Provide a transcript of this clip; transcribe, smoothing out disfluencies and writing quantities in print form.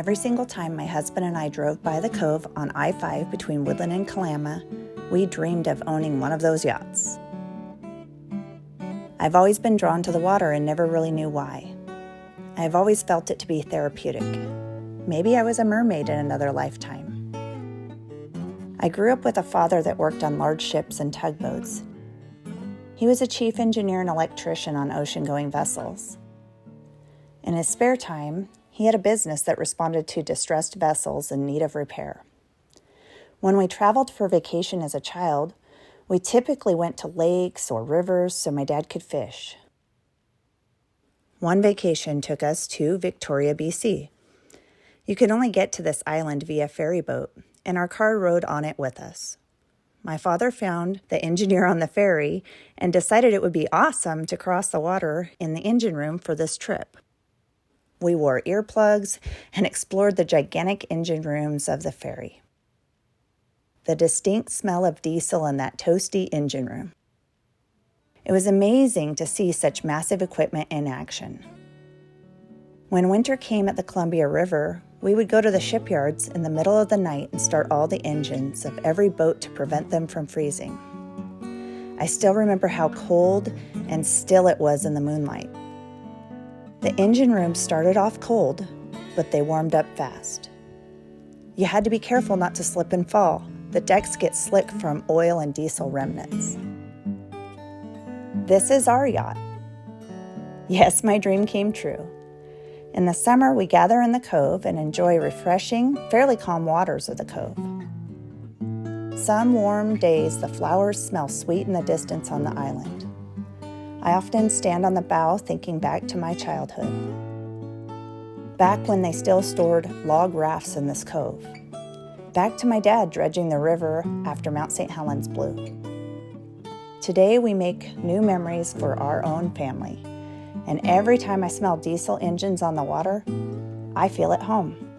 Every single time my husband and I drove by the cove on I-5 between Woodland and Kalama, we dreamed of owning one of those yachts. I've always been drawn to the water and never really knew why. I've always felt it to be therapeutic. Maybe I was a mermaid in another lifetime. I grew up with a father that worked on large ships and tugboats. He was a chief engineer and electrician on ocean-going vessels. In his spare time, he had a business that responded to distressed vessels in need of repair. When we traveled for vacation as a child, we typically went to lakes or rivers so my dad could fish. One vacation took us to Victoria, BC. You could only get to this island via ferry boat, and our car rode on it with us. My father found the engineer on the ferry and decided it would be awesome to cross the water in the engine room for this trip. We wore earplugs and explored the gigantic engine rooms of the ferry. The distinct smell of diesel in that toasty engine room. It was amazing to see such massive equipment in action. When winter came at the Columbia River, we would go to the shipyards in the middle of the night and start all the engines of every boat to prevent them from freezing. I still remember how cold and still it was in the moonlight. The engine rooms started off cold, but they warmed up fast. You had to be careful not to slip and fall. The decks get slick from oil and diesel remnants. This is our yacht. Yes, my dream came true. In the summer, we gather in the cove and enjoy refreshing, fairly calm waters of the cove. Some warm days, the flowers smell sweet in the distance on the island. I often stand on the bow thinking back to my childhood. Back when they still stored log rafts in this cove. Back to my dad dredging the river after Mount St. Helens blew. Today we make new memories for our own family. And every time I smell diesel engines on the water, I feel at home.